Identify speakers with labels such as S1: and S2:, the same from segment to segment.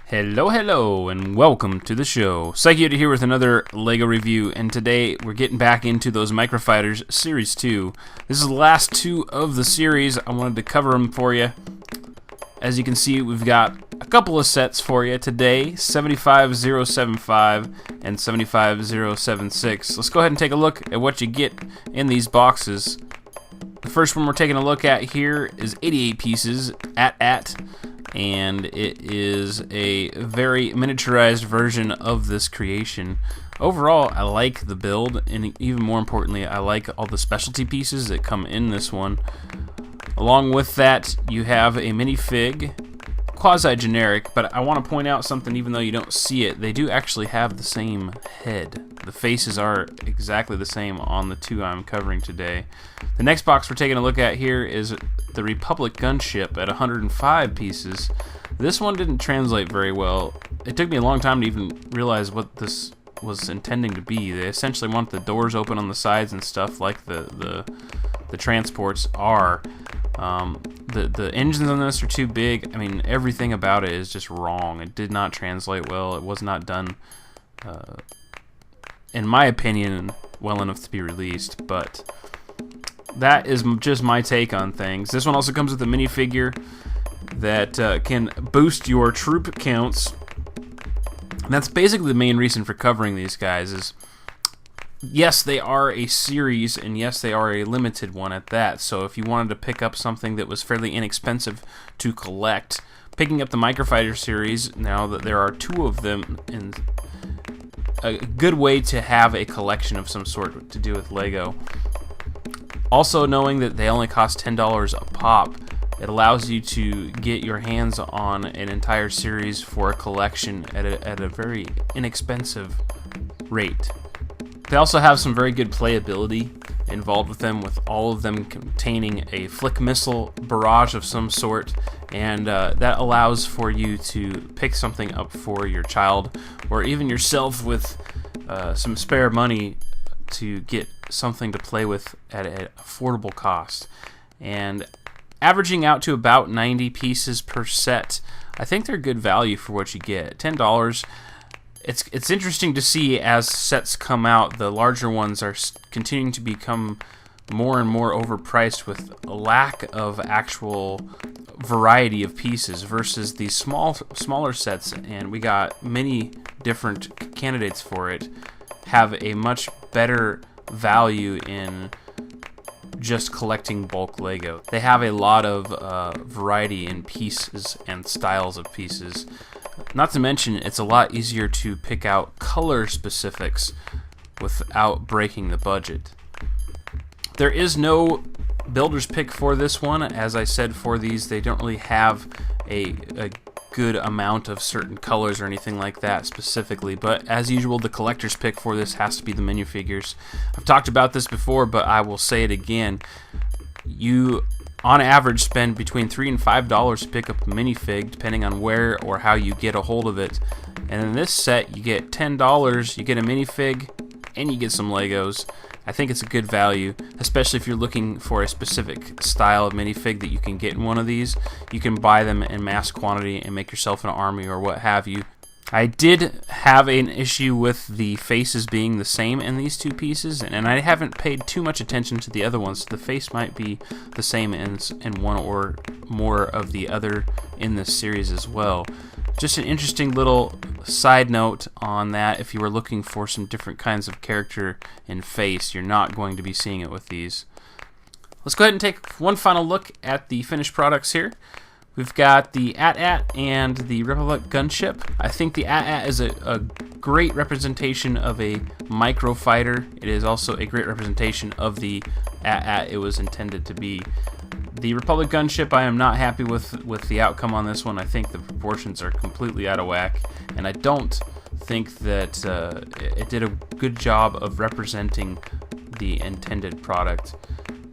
S1: Hello, and welcome to the show. Psychiater here with another LEGO review, and today we're getting back into those MICROFIGHTERS Series 2. This is the last two of the series. I wanted to cover them for you. As you can see, we've got a couple of sets for you today, 75075 and 75076. Let's go ahead and take a look at what you get in these boxes. The first one we're taking a look at here is 88 pieces, and it is a very miniaturized version of this creation. Overall, I like the build, and even more importantly, I like all the specialty pieces that come in this one. Along with that, you have a minifig, quasi-generic, but I want to point out something. Even though you don't see it, they do actually have the same head. The faces are exactly the same on the two I'm covering today. The next box we're taking a look at here is the Republic gunship at 105 pieces. This one didn't translate very well. It took me a long time to even realize what this was intending to be. They essentially want the doors open on the sides and stuff like the transports are. The engines on this are too big. I mean, everything about it is just wrong. It did not translate well. It was not done, in my opinion, well enough to be released, but that is just my take on things. This one also comes with a minifigure that can boost your troop counts. And that's basically the main reason for covering these guys. Is yes, they are a series, and yes, they are a limited one at that. So if you wanted to pick up something that was fairly inexpensive to collect, picking up the MICROFIGHTERS series, now that there are two of them, and a good way to have a collection of some sort to do with LEGO. Also, knowing that they only cost $10 a pop, it allows you to get your hands on an entire series for a collection at a very inexpensive rate. They also have some very good playability involved with them, with all of them containing a flick missile barrage of some sort, and that allows for you to pick something up for your child or even yourself with some spare money to get something to play with at an affordable cost. And averaging out to about 90 pieces per set, I think they're good value for what you get. $10. It's interesting to see as sets come out, the larger ones are continuing to become more and more overpriced with a lack of actual variety of pieces versus these smaller sets, and we got many different candidates for it, have a much better value in just collecting bulk LEGO. They have a lot of variety in pieces and styles of pieces. Not to mention, it's a lot easier to pick out color specifics without breaking the budget. There is no builder's pick for this one. As I said, for these, they don't really have a good amount of certain colors or anything like that specifically, but as usual, the collector's pick for this has to be the minifigures. I've talked about this before, but I will say it again. You on average spend between $3 and $5 to pick up a minifig, depending on where or how you get a hold of it. And in this set, you get $10, you get a minifig, and you get some Legos. I think it's a good value, especially if you're looking for a specific style of minifig that you can get in one of these. You can buy them in mass quantity and make yourself an army or what have you. I did have an issue with the faces being the same in these two pieces, and I haven't paid too much attention to the other ones. The face might be the same in one or more of the other in this series as well. Just an interesting little side note on that. If you were looking for some different kinds of character and face, you're not going to be seeing it with these. Let's go ahead and take one final look at the finished products here. We've got the AT-AT and the Republic gunship. I think the AT-AT is a great representation of a microfighter. It is also a great representation of the AT-AT it was intended to be. The Republic gunship, I am not happy with the outcome on this one. I think the proportions are completely out of whack, and I don't think that it did a good job of representing the intended product.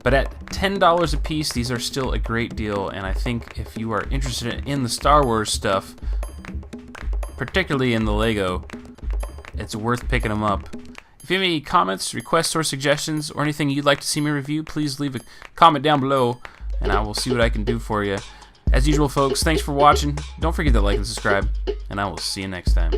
S1: But at $10 a piece, these are still a great deal, and I think if you are interested in the Star Wars stuff, particularly in the LEGO, it's worth picking them up. If you have any comments, requests, or suggestions, or anything you'd like to see me review, please leave a comment down below, and I will see what I can do for you. As usual, folks, thanks for watching. Don't forget to like and subscribe, and I will see you next time.